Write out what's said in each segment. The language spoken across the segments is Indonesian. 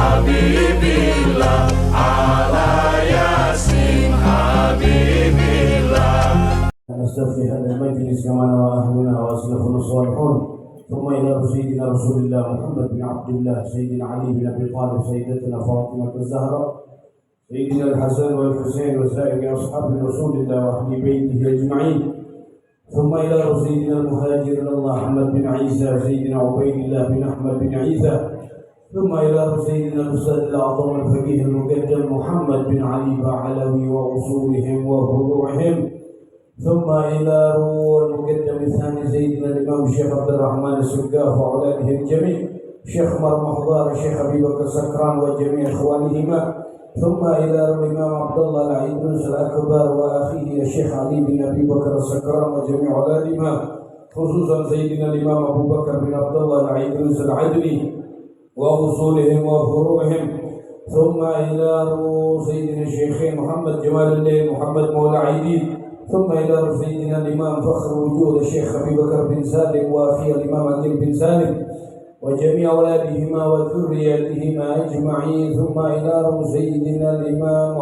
Habibillah ala Yasin Habibillah. نستفتح هذا المجلس كما نوى أهلنا وأسلفنا الصالحون ثم إلى سيدنا رسول الله محمد بن عبد الله سيدنا علي بن أبي طالب سيدتنا فاطمة الزهراء سيدنا الحسن والحسين وسائر أصحاب رسول الله وأهل بيته أجمعين ثم إلى سيدنا المهاجر الله أحمد بن عيسى سيدنا عبيد الله بن أحمد بن عيسى ثم إلى سيدنا الأستاذ الأعظم الفقيه المقدم محمد بن علي بعلوي وأصولهم وفروعهم ثم إلى المقدم الثاني سيدنا الإمام الشيخ عبد الرحمن السقاف وأولاده الجميع الشيخ مرمى حضار الشيخ أبي بكر سكران وجميع إخوانهما ثم إلى الإمام عبد الله العيدروس الأكبر وأخيه الشيخ علي بن أبي بكر السكران وجميع أولادهما خصوصا سيدنا الإمام أبو بكر بن عبد الله العيدروس العدلي وأصولهم وفروعهم ثم إلى سيدنا الشيخين محمد جمال الليل محمد مولى عيدي ثم إلى سيدنا الإمام فخر وجود الشيخ أبي بكر بن سالم وأخيه الإمام علي بن سالم وجميع أولادهما وذرياتهما أجمعين ثم إلى سيدنا الإمام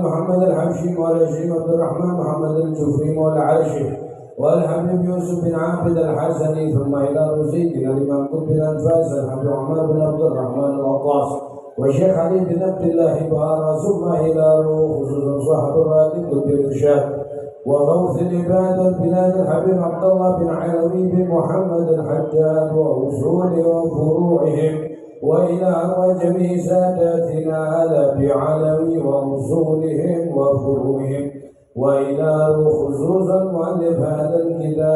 محمد الحبشي وعلى شيخ عبد الرحمن محمد الجفري وعلى عائشة والحبيب يوسف بن عابد الحسني ثم إلى سيدنا الإمام قطب الأنفاس الحبيب عمر بن عبد الرحمن العطاس والشيخ علي بن عبد الله بارا ثم إلى خصوصا صاحب الراتب قطب الإرشاد وغوث العباد البلاد الحبيب عبد الله بن علوي بن محمد الحجاج وأصول وفروعهم وإلى جميع ساداتنا على بعلوي وأصولهم وفروعهم وإلى خصوصا مؤلف هذا الكتاب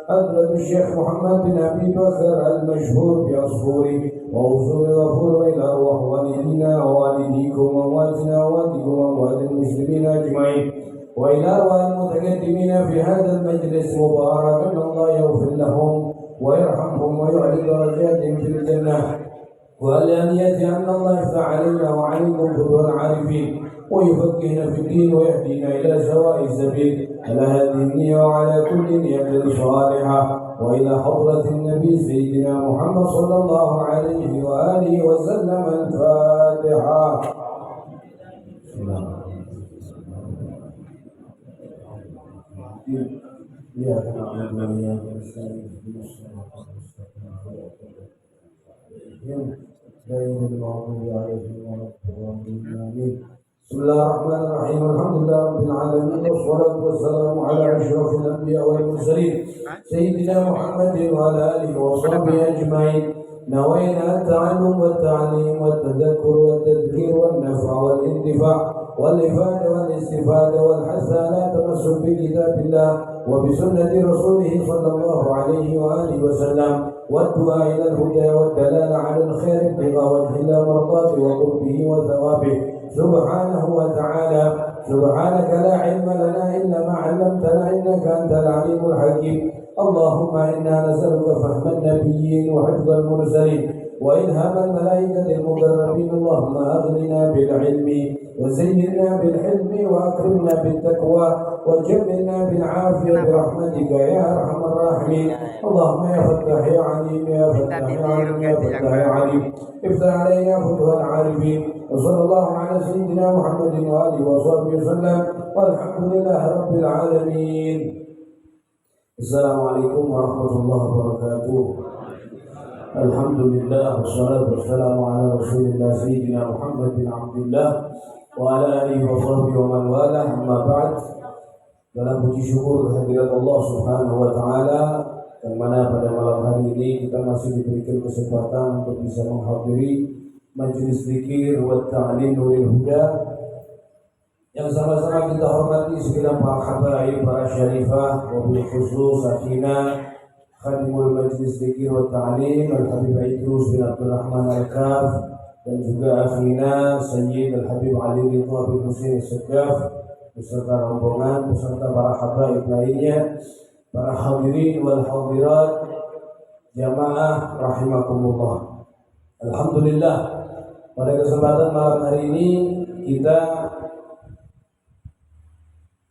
حضرة الشيخ محمد بن أبي بكر المشهور بأصفوره وأصول وفروع إلى أرواح والدينا ووالديكم وأمواتنا ووالدكم وأموات المسلمين أجمعين وإلى أرواح المتقدمين في هذا المجلس مبارك أن الله يغفر لهم ويرحمهم ويعلي درجاتهم في الجنة وأن يأتي أن الله يفتح علينا وعليكم فتوى العارفين ويفقهنا في الدين ويهدينا إلى سواء السبيل على هذه النية وعلى كل نية صالحة وإلى حضرة النبي سيدنا محمد صلى الله عليه وآله وسلم الفاتحة. إياك نعبد وإياك نستعين غير المغضوب عليهم ولا الضالين. بسم الله الرحمن الرحيم الحمد لله رب العالمين والصلاة والسلام على أشرف الأنبياء والمرسلين سيدنا محمد وعلى آله وصحبه أجمعين. نوينا التعلم والتعليم والتذكر والتذكير والنفع والانتفاع والإفادة والاستفادة والحث على تمسك بكتاب الله وبسنة رسوله صلى الله عليه وآله وسلم والدعاء إلى الهدى والدلالة على الخير ابتغاء وجه الله مرضاته وقربه وثوابه سبحانه وتعالى. سبحانك لا علم لنا إلا ما علمتنا إنك أنت العليم الحكيم. اللهم إنا نسألك فهم النبيين وحفظ المرسلين وإلهام الملائكة المقربين. اللهم أغننا بالعلم وزينا بالحلم وأكرمنا بالتقوى وجملنا بالعافية برحمتك يا أرحم الراحمين. اللهم يا فتاح يا عليم يا فتاح يا عليم يا فتاح يا عليم افتح علينا فتوى العارفين. وصلى الله على سيدنا محمد وآله وصحبه وسلم والحمد لله رب العالمين. السلام عليكم ورحمة الله وبركاته. الحمد لله والصلاة والسلام على رسول الله سيدنا محمد بن عبد الله وعلى آله وصحبه ومن والاه. أما بعد, dalam puji syukur kehadirat Allah Subhanahu wa taala yang mana pada malam hari ini kita masih diberikan kesempatan untuk bisa menghadiri majelis zikir wa ta'lim nuril huda yang sama-sama kita hormati segenap para habaib, para syarifah, wabil khusus akhina khadimul majlis zikir wa ta'lim Al-Habib Idrus bin Abdul Rahman Al-Kaf dan juga akhina Sayyid Al-Habib Ali Ridha bin Husain Al-Sakaf beserta rombongan, beserta para habaib lainnya, para hadirin wal hadirat jamaah rahimakumullah. Alhamdulillah, pada kesempatan malam hari ini kita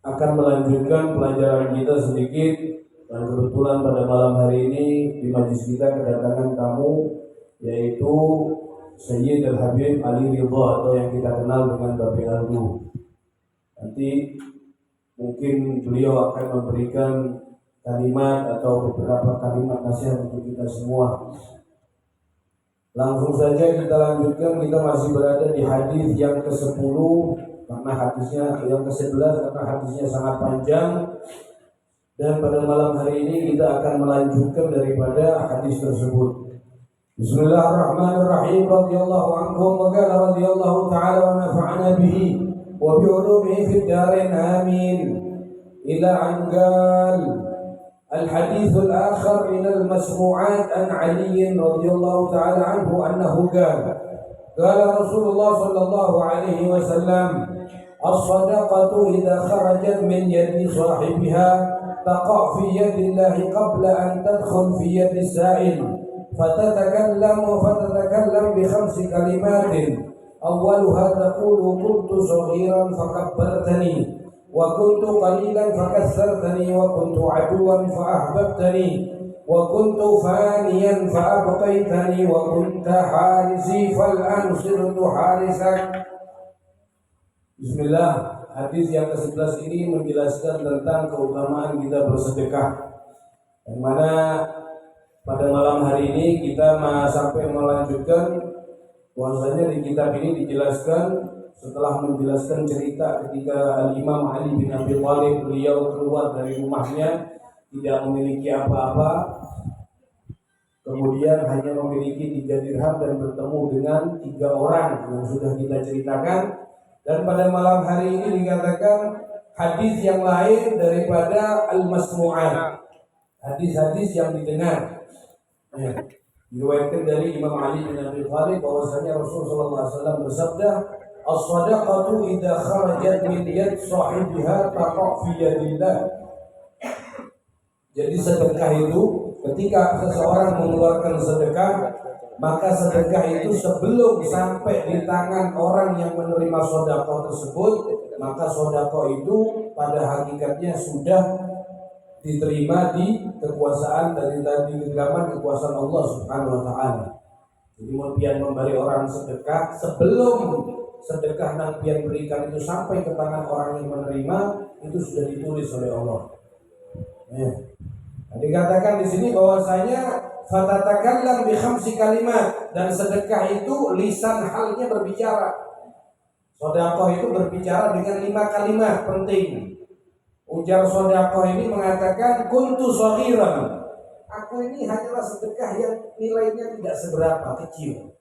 akan melanjutkan pelajaran kita sedikit, dan kebetulan pada malam hari ini di majlis kita kedatangan tamu yaitu Sayyid Al-Habib Ali Ridha atau yang kita kenal dengan Babe Aldu. Nanti mungkin beliau akan memberikan kalimat atau beberapa kalimat nasihat untuk kita semua. Langsung saja kita lanjutkan, kita masih berada di hadis yang ke-10 karena hadisnya yang ke-11 karena hadisnya sangat panjang, dan pada malam hari ini kita akan melanjutkan daripada hadis tersebut. Bismillahirrahmanirrahim. Radhiyallahu anhum wa qala radhiyallahu ta'ala wa nafa'ana bihi wa bi ulumihi fid darin amin. Ila an qala الحديث الآخر من المسموعات عن علي رضي الله تعالى عنه أنه قال رسول الله صلى الله عليه وسلم الصدقة إذا خرجت من يد صاحبها تقع في يد الله قبل أن تدخل في يد السائل فتتكلم ب5 كلمات أولها تقول كنت صغيرا فكبرتني وكنت قليلا فكثرتني وكنت عدوا فأحببتني وكنت فانيا فأبقيتني وكنت حارسي فالآن صرت حارسك. Bismillah. Hadis yang ke-11 ini menjelaskan tentang keutamaan kita bersedekah, yang mana pada malam hari ini kita sampai melanjutkan bahwasanya di kitab ini dijelaskan setelah menjelaskan cerita ketika Imam Ali bin Abi Thalib beliau keluar dari rumahnya tidak memiliki apa-apa, kemudian hanya memiliki 3 dirham dan bertemu dengan 3 orang yang sudah kita ceritakan. Dan pada malam hari ini dikatakan hadis yang lain daripada al-masmu'at, hadis-hadis yang didengar. Diriwayatkan dari Imam Ali bin Abi Thalib bahwasanya Rasulullah SAW bersabda, as-sadaqatu idza kharajat min yad sahibiha taqa fi yadillah. Jadi sedekah itu ketika seseorang mengeluarkan sedekah, maka sedekah itu sebelum sampai di tangan orang yang menerima sedekah tersebut, maka sedekah itu pada hakikatnya sudah diterima di kekuasaan dari genggaman kekuasaan Allah Subhanahu wa taala. Jadi impian memberi orang sedekah sebelum sedekah yang pian berikan itu sampai ke tangan orang yang menerima itu sudah ditulis oleh Allah. Dikatakan di sini bahwasanya fatatakallam bi5 kalimat, dan sedekah itu lisan halnya berbicara. Sedekah itu berbicara dengan 5 kalimat penting. Ujar sedekah ini mengatakan kuntu shaghiran. Aku ini hanyalah sedekah yang nilainya tidak seberapa, kecil.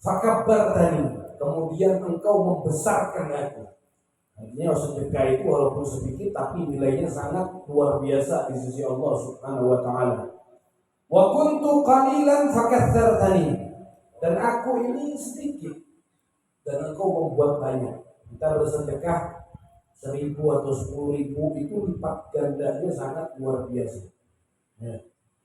Fakabbartani. Kemudian engkau membesarkan aku. Artinya sedekah itu walaupun sedikit tapi nilainya sangat luar biasa di sisi Allah Subhanahu wa taala. Wa kuntu qalilan fakatsartani. Dan aku ini sedikit dan engkau membuat banyak. Kita bersedekah 1.000 atau 10.000 itu lipat gandanya sangat luar biasa.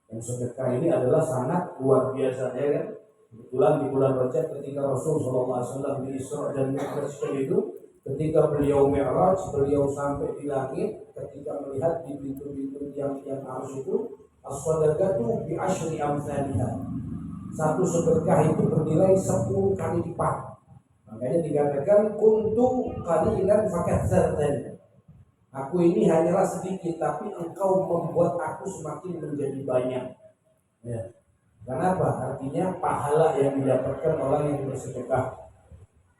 Dan sedekah ini adalah sangat luar biasa, ya kan? Kebetulan di bulan Rajab ketika Rasulullah SAW di Isra dan Mi'raj itu, ketika beliau Mi'raj, beliau sampai di langit, ketika melihat di pintu-pintu yang arus itu, as-sadaqatu bi 10 amsalha. Satu sedekah itu bernilai 10 kali lipat. Makanya dikatakan kuntu qalilan fakatsartani. Aku ini hanyalah sedikit tapi engkau membuat aku semakin menjadi banyak. Ya. Kenapa? Artinya pahala yang didapatkan orang yang bersedekah.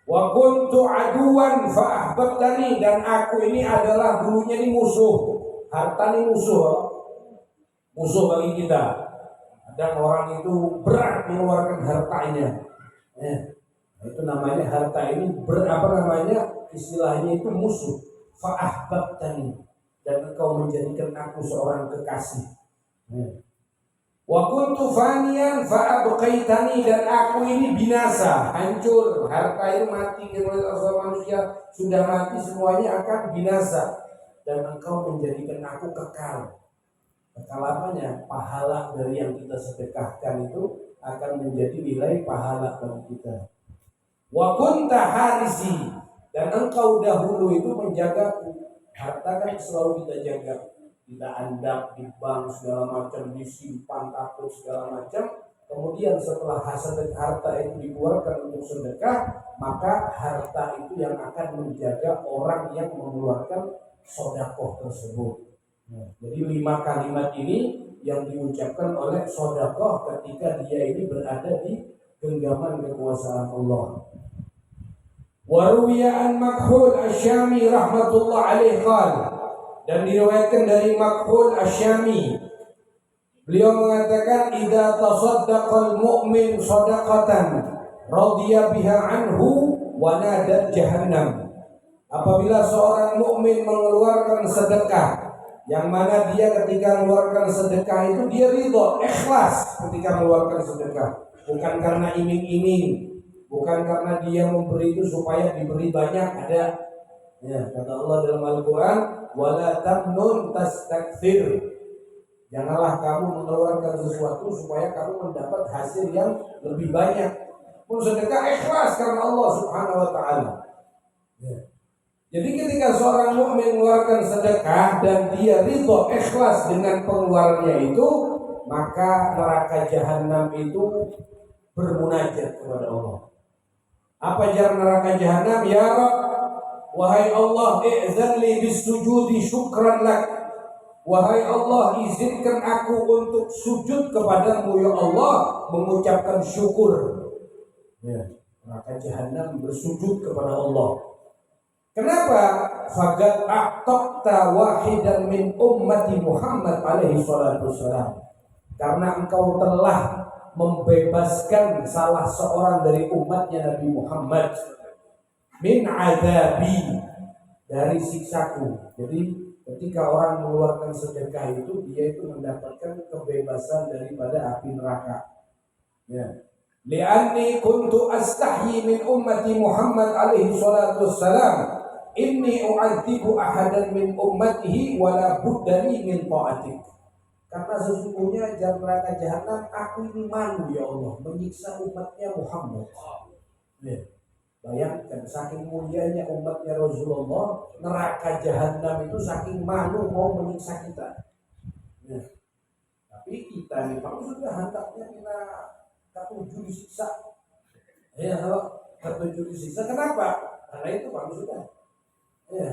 Wa kuntu aduwan fa ahbabtani, dan aku ini adalah dulunya ini musuh. Harta ini musuh bagi kita. Kadang orang itu berat mengeluarkan hartanya. Itu namanya harta ini istilahnya itu musuh. Fa ahbabtani, dan engkau menjadikan aku seorang kekasih. Wa kuntu faniyan fa abqaitani, dan aku ini binasa, hancur, harta itu mati, kalau manusia sudah mati semuanya akan binasa, dan engkau menjadikan aku kekal. Kekal apanya? Pahala dari yang kita sedekahkan itu akan menjadi nilai pahala bagi kita. Wa kunta harisi, dan engkau dahulu itu menjagaku. Harta kan selalu kita jaga, kita andap di bank segala macam, disimpan takut segala macam. kemudian setelah harta itu dikeluarkan untuk sedekah, maka harta itu yang akan menjaga orang yang mengeluarkan sedekah tersebut. Jadi 5 kalimat ini yang diucapkan oleh sedekah ketika dia ini berada di genggaman kekuasaan Allah. Waruwiya an Makhul Asyami rahmatullah alaih qala, dan diriwayatkan dari Makhul Asyami, beliau mengatakan idza tasaddaqal mu'min shadaqatan radiya biha anhu wa nadat jahannam. Apabila seorang mukmin mengeluarkan sedekah yang mana dia ketika mengeluarkan sedekah itu dia ridho, ikhlas ketika mengeluarkan sedekah, bukan karena iming-iming, bukan karena dia memberi itu supaya diberi banyak. Ada ya, kata Allah dalam Al-Quran, wala tamnun tastakthir, janganlah kamu mengeluarkan sesuatu supaya kamu mendapat hasil yang lebih banyak. Pun sedekah ikhlas karena Allah Subhanahu wa taala. Ya. Jadi ketika seorang mukmin mengeluarkan sedekah dan dia ridho ikhlas dengan pengeluarannya itu, maka neraka jahanam itu bermunajat kepada Allah. Apa jar neraka jahanam? Ya Rabb, wahai Allah, i'zanli bisujudi syukran lak. Wahai Allah, izinkan aku untuk sujud kepadamu ya Allah, mengucapkan syukur. Ya, neraka jahanam bersujud kepada Allah. Kenapa? Faqad a'taqta wahidan min ummati Muhammad alaihi salatu wassalam. Karena engkau telah membebaskan salah seorang dari umatnya Nabi Muhammad min adabi, dari siksaku. Jadi ketika orang mengeluarkan sedekah itu, dia itu mendapatkan kebebasan daripada api neraka. Ya. Li'anni kuntu astahyi min ummati Muhammad alaihi salatu wassalam, inni u'adzibu ahadan min ummatihi wala buddani min ta'atik. Karena sesungguhnya jam neraka jahanam, aku ini malu ya Allah menyiksa umatnya Muhammad. Ya. Bayangkan saking mulianya umatnya Rasulullah, neraka jahanam itu saking malu mau menyiksa kita. Ya. Tapi kita nih kalau sudah hendaknya kita ketujuh disiksa. Ya, kalau ketujuh disiksa kenapa? Karena itu kalau sudah. Ya.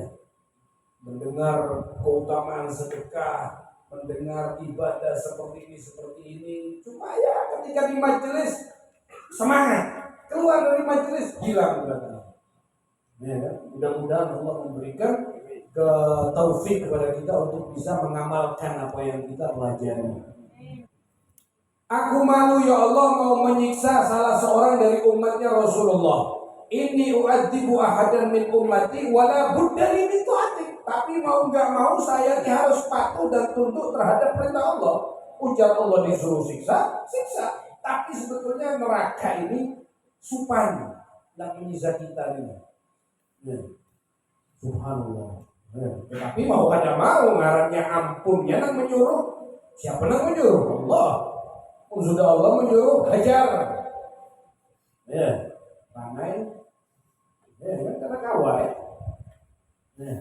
Mendengar keutamaan sedekah, mendengar ibadah seperti ini, supaya ketika di majelis semangat, keluar dari majelis hilang benar. Ya, kan? Mudah-mudahan Allah memberikan taufik kepada kita untuk bisa mengamalkan apa yang kita pelajari. Aku malu ya Allah mau menyiksa salah seorang dari umatnya Rasulullah. Inni u'adzibu ahadan min ummati wala buddani min ta'atik. Tapi mau gak mau saya harus patuh dan tunduk terhadap perintah Allah. Ujar Allah disuruh siksa, siksa. Tapi sebetulnya neraka ini supan yang menyiksa kita ini. Ya. Subhanallah. Ya. Tetapi mau kada mau ngarannya ampunnya nang menyuruh. Siapa nang menyuruh? Allah. Pun sudah Allah menyuruh hajar. Ya. Ramai. Ya, karena kawai. Ya.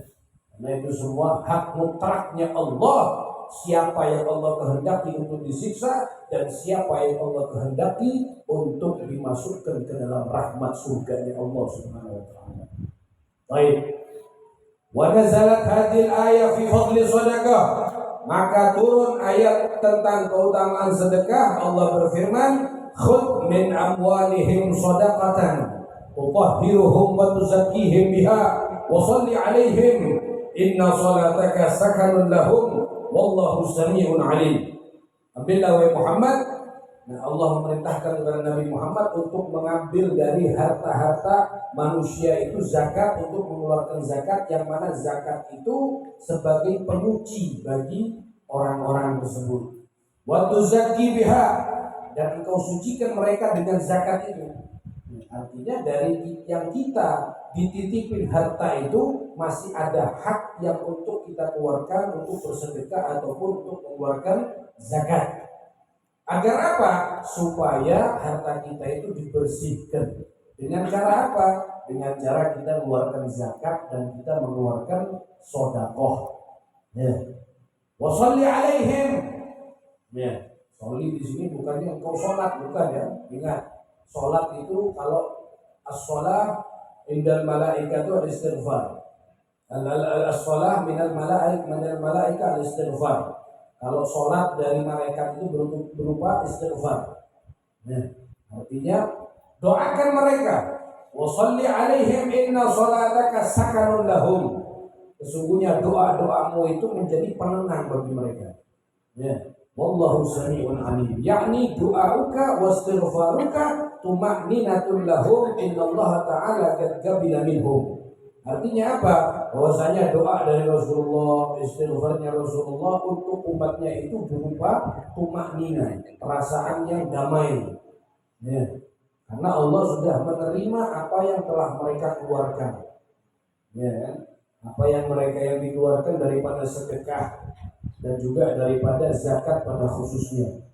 Karena itu semua hak mutlaknya Allah. Siapa yang Allah kehendaki untuk disiksa dan siapa yang Allah kehendaki untuk dimasukkan ke dalam rahmat surganya Allah Subhanahu wa taala. Baik. Wa nazalat hadhil ayah fi fadli sedekah. Maka turun ayat tentang keutamaan sedekah. Allah berfirman, "Khudh min amwalihim shadaqatan tutahhiruhum wa tuzakkihim biha wa shalli 'alaihim inna salataka sakanun lahum wallahu sami'un 'alim." Ambillah wahai Muhammad. Nah, Allah memerintahkan kepada Nabi Muhammad untuk mengambil dari harta-harta manusia itu zakat, untuk mengeluarkan zakat, yang mana zakat itu sebagai penyuci bagi orang-orang tersebut. Wa tuzakki biha, dan engkau sucikan mereka dengan zakat itu. Artinya dari yang kita dititipin harta itu masih ada hak yang untuk kita keluarkan untuk bersedekah ataupun untuk mengeluarkan zakat. Agar apa? Supaya harta kita itu dibersihkan. Dengan cara apa? Dengan cara kita mengeluarkan zakat dan kita mengeluarkan sedekah. Ya. Wa shalli 'alaihim. Ya. Sholli di sini bukannya engkau sholat, bukan ya. Ingat, sholat itu kalau as-sholah indal malaika itu ada istighfar. As-sholah minal malaika ada istighfar. Kalau sholat dari malaikat itu berupa istighfar. Nah, artinya doakan mereka. Wa sholli alaihim inna sholataka sakanun lahum. Sesungguhnya doa-doamu itu menjadi penenang bagi mereka. Ya. Wallahu sami'un alim. Yakni du'auka wa istighfaruka tuma'ninatun lahum innallaha ta'ala qad qabila minhum. Artinya apa? Bahwasanya doa dari Rasulullah, istighfarnya Rasulullah untuk umatnya itu berupa tuma'ninah, perasaan yang damai. Ya. Karena Allah sudah menerima apa yang telah mereka keluarkan. Ya. Apa yang mereka yang dikeluarkan daripada sedekah dan juga daripada zakat pada khususnya.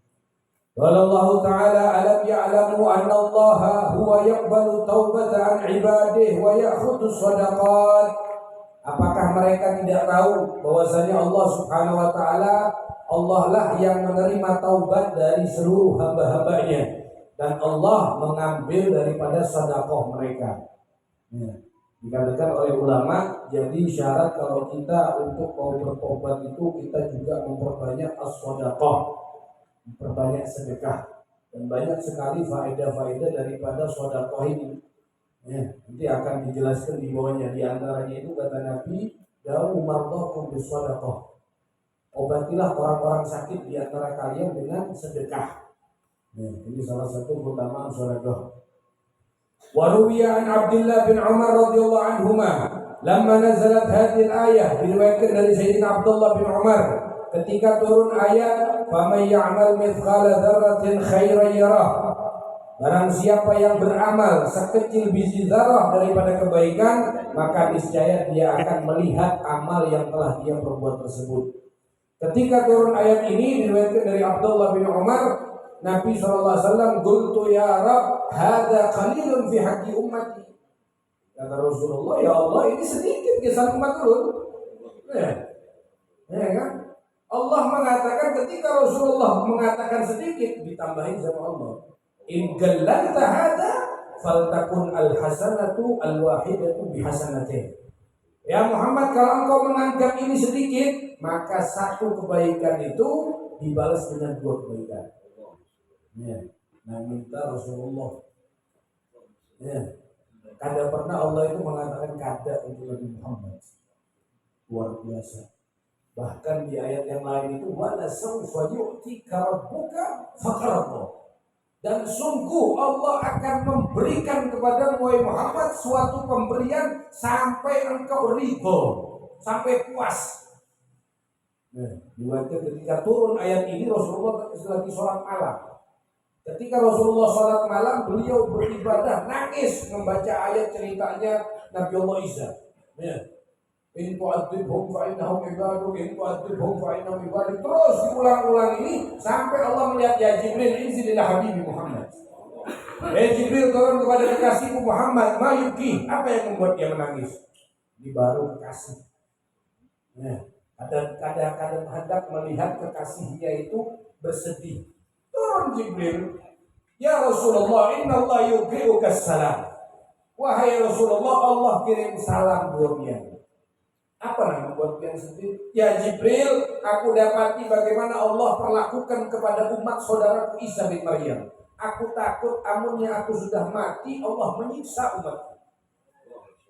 Allah Ta'ala alam ya'lamu anna Allah huwa yaqbalu taubata an ibadihi wa ya'khudhu shadaqat. Apakah mereka tidak tahu bahwasanya Allah Subhanahu wa taala Allah lah yang menerima taubat dari seluruh hamba-hambanya dan Allah mengambil daripada sedekah mereka. Ya. Dikatakan oleh ulama, jadi syarat kalau kita untuk mau bertobat itu kita juga memperbanyak as-shadaqah, memperbanyak sedekah, dan banyak sekali faedah-faedah daripada sedekah ini. Ya, nanti akan dijelaskan di bawahnya. Di antaranya itu kata Nabi, dawu mardakum bis-shadaqah. Obatilah orang-orang sakit di antara kalian dengan sedekah. Ya, ini salah satu keutamaan sedekah. Waruwiya an Abdullah bin Umar radhiyallahu anhuma lamma nazalat hadhihi al-ayah, diriwayatkan dari Sayyidina Abdullah bin Umar ketika turun ayat faman ya'mal mithqala dzarratin khairan yarah, barang siapa yang beramal sekecil biji zarah daripada kebaikan maka niscaya dia akan melihat amal yang telah dia perbuat tersebut. Ketika turun ayat ini diriwayatkan dari Abdullah bin Umar, Nabi SAW qultu ya Rabb hadza qalilun fi haqqi ummati. Kata Rasulullah, ya Allah ini sedikit kisah umat turun. Ya kan? Allah mengatakan ketika Rasulullah mengatakan sedikit ditambahin sama Allah. In gallanta hadza faltakun alhasanatu alwahidatu bihasanatin. Ya Muhammad, kalau engkau menganggap ini sedikit, maka satu kebaikan itu dibalas dengan dua kebaikan. Ya, nah minta Rasulullah. Ya, kada pernah Allah itu mengatakan kada untuk Nabi Muhammad. Luar biasa. Bahkan di ayat yang lain itu wala sawfa yu'tika rabbuka fatarda. Dan sungguh Allah akan memberikan kepada Muhammad suatu pemberian sampai engkau ridho, sampai puas. Nah, ketika turun ayat ini Rasulullah lagi sholat malam. Ketika Rasulullah sholat malam, beliau beribadah, nangis membaca ayat ceritanya Nabi Allah Isa. Ya. In tu'adzibhum fa'innahum ibaduk, in tu'adzibhum fa'innahum ibaduk. Terus diulang-ulang ini sampai Allah melihat, ya Jibril inzilillah habibi Muhammad. Jibril turun kepada kekasihku Muhammad, mayuki. Apa yang membuat dia menangis? Ini baru kekasih. Ya. Kadang-kadang hendak melihat kekasihnya itu bersedih. Turun Jibril, ya Rasulullah, inna Allah yuqi'uka salam. Wahai Rasulullah, Allah kirim salam buat dia. Apa yang membuat dia sedih? Ya Jibril, aku dapati bagaimana Allah perlakukan kepada umat saudaraku Isa bin Maryam. Aku takut amunnya aku sudah mati, Allah menyiksa umatku.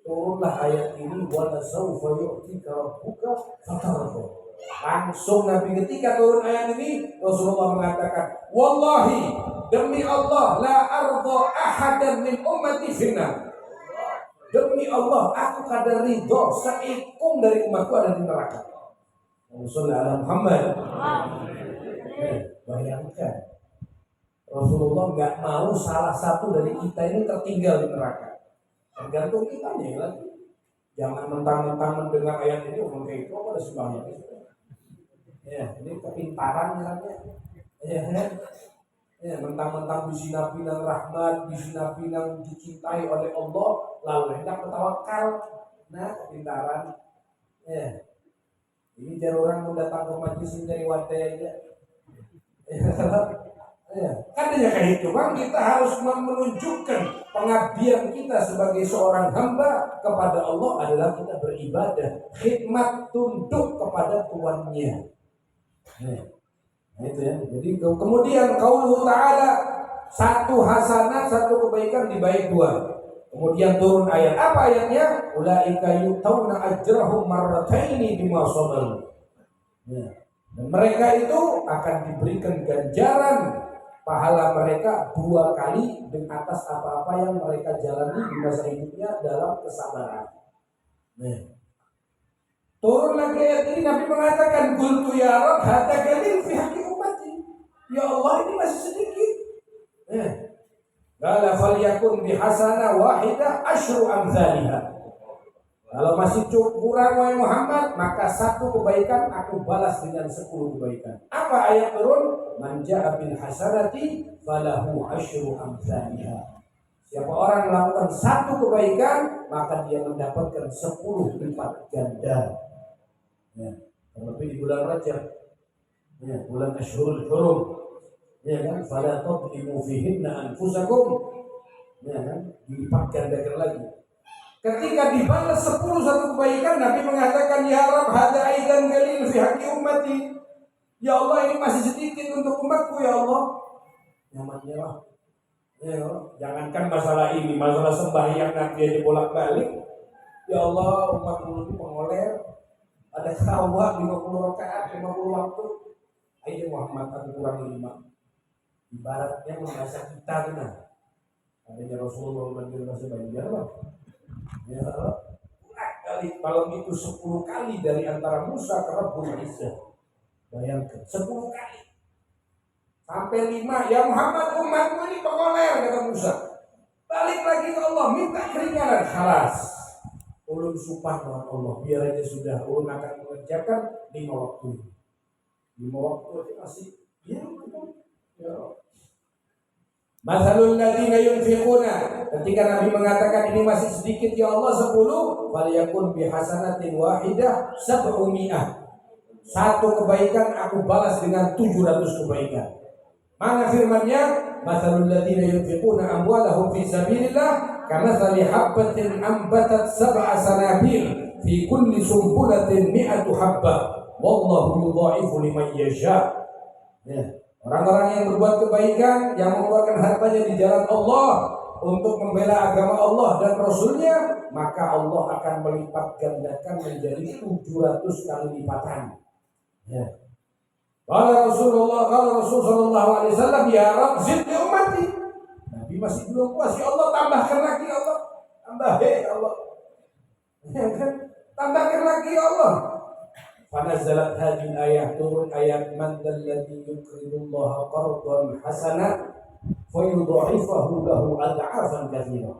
Turunlah ayat ini, wala sawfa yu'tika rabbuka fatarda. Langsung Nabi ketika turun ayat ini Rasulullah mengatakan, wallahi demi Allah la arda ahadan min ummati finnar. Demi Allah aku kada ridho seikung dari umatku ada di neraka. Rasulullah Muhammad. Bayangkan Rasulullah nggak mau salah satu dari kita ini tertinggal di neraka. Tergantung kitanya lagi. Jangan mentang-mentang mendengar ayat ini ngomong kayak itu ada sembahyang. Ya, ini kepintaran namanya. Ya, mentang-mentang bisi nabi nang rahmat, bisi nabi nang dicintai oleh Allah, lalu hendak bertawakal. Nah, kepintaran. Ya. Ini jangan orang mau datang ke majlis dari wadah aja. Ya, kan hanya kayak itu bang, kita harus menunjukkan pengabdian kita sebagai seorang hamba kepada Allah adalah kita beribadah, khidmat, tunduk kepada tuannya. Nah itu ya. Jadi kemudian qauluhu ta'ala, satu hasanah, satu kebaikan dibayar dua. Kemudian turun ayat, apa ayatnya? Ulaika yu'tauna ajrahum marrataini bima sabaru. Dan mereka itu akan diberikan ganjaran pahala mereka dua kali dengan atas apa-apa yang mereka jalani di masa hidupnya dalam kesabaran. Turun lagi ayat ini, Nabi mengatakan, qultu ya Rabb hadza qalil fi haqqi ummati. Ya Allah, ini masih sedikit. Qala falyakun bihasanah wahidah asyru amsalihah. Kalau masih cukup kurang wahai Muhammad, maka satu kebaikan aku balas dengan 10 kebaikan. Apa ayat turun? Man ja'a bil hasanati falahu asyru amsalihah. Siapa orang melakukan satu kebaikan, maka dia mendapatkan 10 lipat ganda. Terlebih di bulan Rajab, bulan Ashhurul Hurum, kan? Fala tadlimu fihinna anfusakum, kan? Dilipat gandakan lagi. Ketika dibalas 10 satu kebaikan, Nabi mengatakan, ya Rabb hadza aidan qalil fi haqqi ummati. Ya Allah, ini masih sedikit untuk umatku ya Allah. Nyamannya lah. Ya, jangankan masalah ini, masalah sembahyang nanti aja bolak-balik. Ya Allah, umatku ini mengoler. Ada kawat 50 rakaat, 50 waktu. Ayo Muhammad, aku kurang 5. Ibaratnya membaca kita benar. Adanya Rasulullah masih banyak lah. Ya, kali kalau itu 10 kali dari antara Musa ke Rabbul Izzah. Bayangkan 10 kali. Sampai 5, ya Muhammad umatmu ini pengoler kata Musa. Balik lagi ke Allah, minta keringanan, khalas. Ulun supah dengan Allah, biar aja sudah. Ulun akan mengerjakan 5 waktu. 5 waktu aja masih. Ya. Masalul ladzina yunfiquna, ketika Nabi mengatakan ini masih sedikit ya Allah 10, falyakun bihasanatin wahidah 700. Satu kebaikan aku balas dengan 700 kebaikan. Mana firman-Nya? Masalul ladzina yunfiquna amwalahum fi sabilillah kamathali habbatin ambatat 7 sanabil fi kulli sumbulatin 100 habbah wallahu yudha'ifu liman yasha. Orang-orang yang berbuat kebaikan, yang mengeluarkan hartanya di jalan Allah untuk membela agama Allah dan Rasulnya, maka Allah akan melipat gandakan menjadi 700 kali lipatan. Kalau Rasulullah sallallahu alaihi wasallam, ya Rabb zid li ummati. Nabi masih belum puas, ya Allah tambahkan lagi ya Allah. Ya Allah. Tambahkan lagi ya Allah. Fanazalat hadhihi ayat, turun ayat man dalladzi yuqridullaha qardan hasana fayudha'ifahu lahu ad'afan katsira.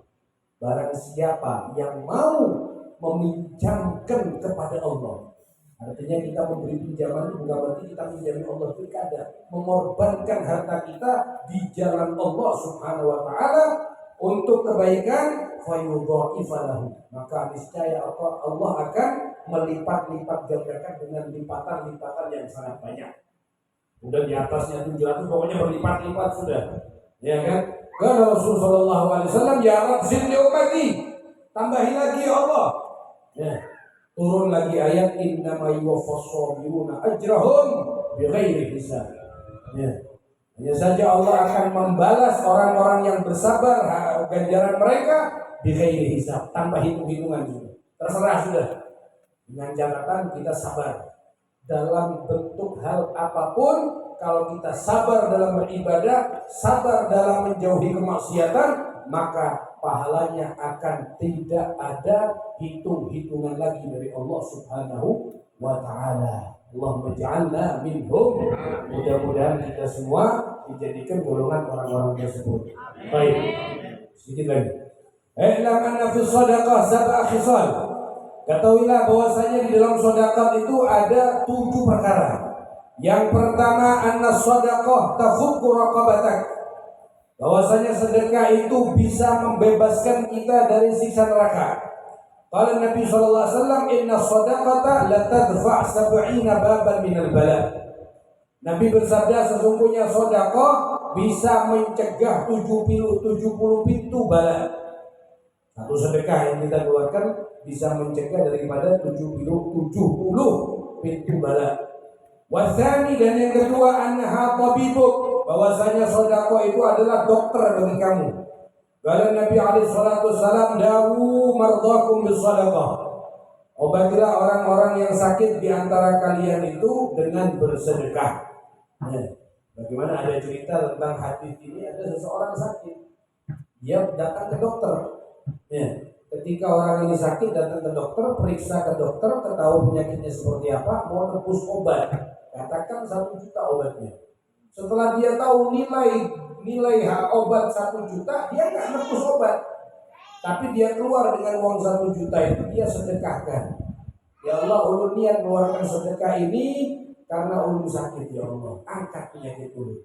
Barang siapa yang mau meminjamkan kepada Allah, artinya kita memberi pinjaman bukan berarti kita pinjami Allah pilkada, mengorbankan harta kita di jalan Allah Subhanahu wa taala untuk kebaikan, fayudha'ifahu, maka niscaya Allah akan melipat-lipat gandakan dengan lipatan-lipatan yang sangat banyak. Udah di atasnya 700, pokoknya berlipat-lipat sudah. Ya kan? Karena Rasulullah sallallahu alaihi wasallam, ya Rabb zid li ummati. Tambahin lagi ya Allah. Turun lagi ayat innama yuwaffas sabiruna ajrahum bighairi hisab. Hanya saja Allah akan membalas orang-orang yang bersabar ganjaran mereka bighairi hisab, tanpa hitung-hitungan juga. Terserah sudah. Dengan catatan kita sabar dalam bentuk hal apapun. Kalau kita sabar dalam beribadah, sabar dalam menjauhi kemaksiatan, maka pahalanya akan tidak ada hitung-hitungan lagi dari Allah Subhanahu wa ta'ala. Allahumma ja'alna minhum. Mudah-mudahan kita semua dijadikan golongan orang-orang tersebut. Baik, sedikit lagi. I'lam anna fi shadaqah sab'a khisal. Ketahuilah bahwasanya di dalam sedekah itu ada 7 perkara. Yang pertama, anna shadaqah tafukku raqabatak. Bahwasanya sedekah itu bisa membebaskan kita dari siksa neraka. Qala Nabi sallallahu alaihi wasallam, inna shadaqata la tadfa' 70 baban minal bala. Nabi bersabda, sesungguhnya sedekah bisa mencegah 70 pintu bala. Satu sedekah yang kita keluarkan bisa mencegah daripada 70 pintu bala. Wasani, dan yang kedua, annaha tabibuk, bahwasanya sedekah itu adalah dokter bagi kamu. Kalau Nabi alaihi salatu wasallam, dawu mardakum bisadaqah, obatilah orang-orang yang sakit di antara kalian itu dengan bersedekah. Bagaimana ada cerita tentang hadis ini, ada seseorang sakit, dia datang ke dokter. Ketika orang ini sakit, datang ke dokter, periksa ke dokter, ketahui penyakitnya seperti apa, mau tebus obat, katakan 1 juta obatnya. Setelah dia tahu nilai obat 1 juta, dia nggak tebus obat, tapi dia keluar dengan uang 1 juta itu dia sedekahkan. Ya Allah, ulun niat mengeluarkan sedekah ini karena ulun sakit, ya Allah, angkat penyakit ulun.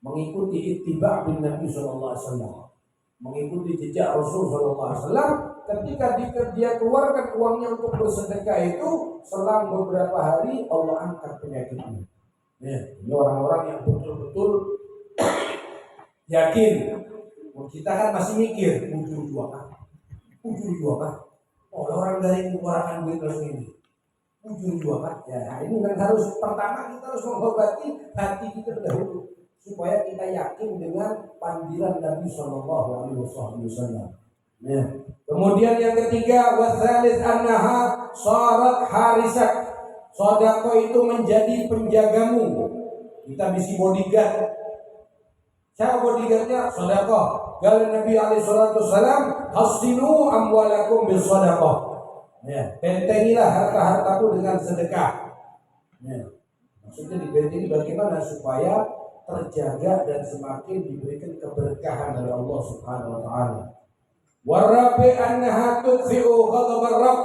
Mengikuti ittiba bin Nabi sallallahu alaihi wasallam, mengikuti jejak Rasul sallallahu alaihi wasallam. Ketika dia keluarkan uangnya untuk bersedekah itu, selang beberapa hari Allah angkat penyakitnya. Ini orang-orang yang betul-betul yakin. Kita kan masih mikir ujung jualan. Orang dari mengeluarkan duit langsung ini. Ujung jualan. Ya, ini kan harus pertama kita harus mengobati hati kita dahulu supaya kita yakin dengan panggilan Nabi Shallallahu Alaihi Wasallam. Kemudian yang ketiga, wasalis annaha syarat harisak. Sedekah itu menjadi penjagamu. Kita bisa bodyguard. Siapa bodyguardnya? Sedekah. Kalau Nabi alaihi salatu wasallam, hasinu amwalakum bil sedekah. Bentengilah harta-hartaku dengan sedekah. Maksudnya dibentengi bagaimana supaya terjaga dan semakin diberikan keberkahan dari Allah Subhanahu wa taala. Warabi annaha tudfi'u ghadabar rabb,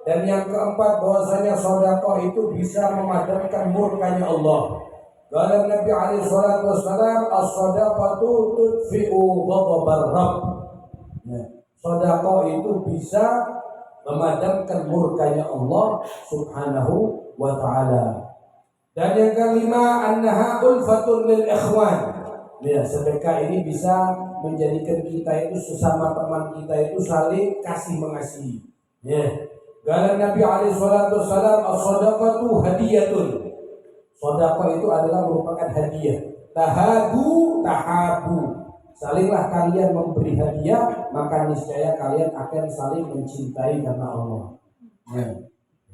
dan yang keempat bahwasanya sedekah itu bisa memadamkan murkanya Allah. Kalau Nabi alaihi salatu wasallam, as-sadaqatu tudfi'u ghadabar rabb. Sedekah itu bisa memadamkan murkanya Allah Subhanahu wa taala. Dan yang kelima, annaha ulfatun lil ikhwan. Sedekah ini bisa menjadikan kita itu sesama teman kita itu saling kasih mengasihi. Kalau Nabi alaihi salatu wasallam, as-sadaqatu hadiyatun. Sedekah itu adalah merupakan hadiah. Tahabu tahabu. Salinglah kalian memberi hadiah, maka niscaya kalian akan saling mencintai karena Allah.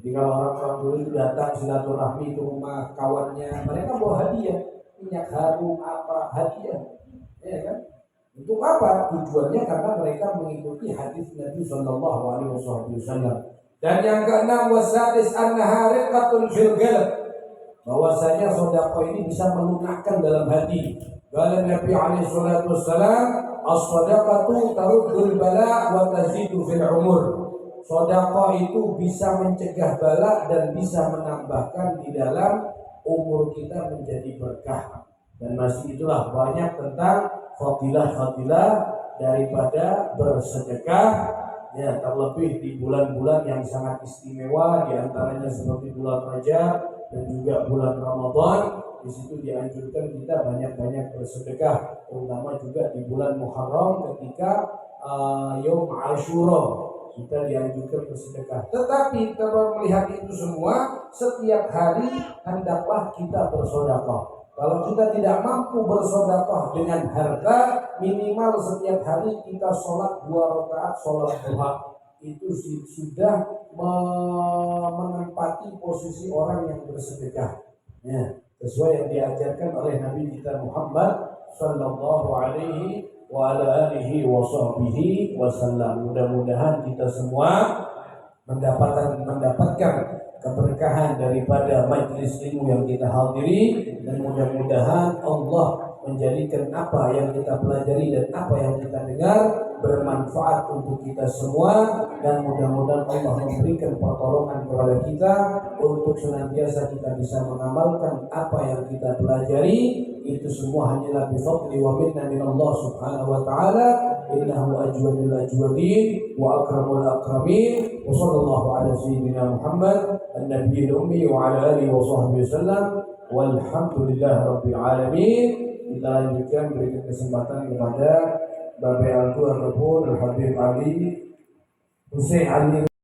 Jadi kalau orang-orang dulu itu datang silaturahmi ke rumah kawannya, mereka bawa hadiah, minyak harum apa hadiah, ya kan? Untuk apa? Tujuannya karena mereka mengikuti hadis Nabi Shallallahu Alaihi Wasallam. Dan yang keenam, wasadis annaha riqatun fil qalb, bahwasanya sedekah ini bisa melunakkan dalam hati. Kalau Nabi alaihi salatu wasallam, as-sadaqatu taruddul bala wa tazidu fil umur. Sedekah itu bisa mencegah bala dan bisa menambahkan di dalam umur kita menjadi berkah. Dan masih itulah banyak tentang fadilah-fadilah daripada bersedekah. Ya, terlebih di bulan-bulan yang sangat istimewa, di antaranya seperti bulan Rajab dan juga bulan Ramadan. Di situ dianjurkan kita banyak-banyak bersedekah, terutama juga di bulan Muharram ketika Yaum Ashura kita dianjurkan bersedekah. Tetapi kalau melihat itu semua, setiap hari hendaklah kita bersedekah. Kalau kita tidak mampu bersedekah dengan harta, minimal setiap hari kita sholat 2 rakaat sholat duha. Itu sudah menempati posisi orang yang bersedekah. Sesuai yang diajarkan oleh Nabi kita Muhammad sallallahu alaihi wa ala alihi wa sahbihi wasallam. Mudah-mudahan kita semua mendapatkan keberkahan daripada majelis ilmu yang kita hadiri, dan mudah-mudahan Allah menjadikan apa yang kita pelajari dan apa yang kita dengar bermanfaat untuk kita semua, dan mudah-mudahan Allah memberikan pertolongan kepada kita untuk senantiasa kita bisa mengamalkan apa yang kita pelajari. Itu semua hanyalah bifadli wa minna min Allah subhanahu wa ta'ala, innahu ajwadul ajwadin wa akramul akramin, wa sallallahu ala sayyidina Muhammad an-nabiyil ummi wa ala alihi wa sahbihi wasallam, walhamdulillah rabbil alamin. Kita lanjutkan, berikan kesempatan kepada Bapak Altu ataupun Al-Habib Ali Hussein Ali.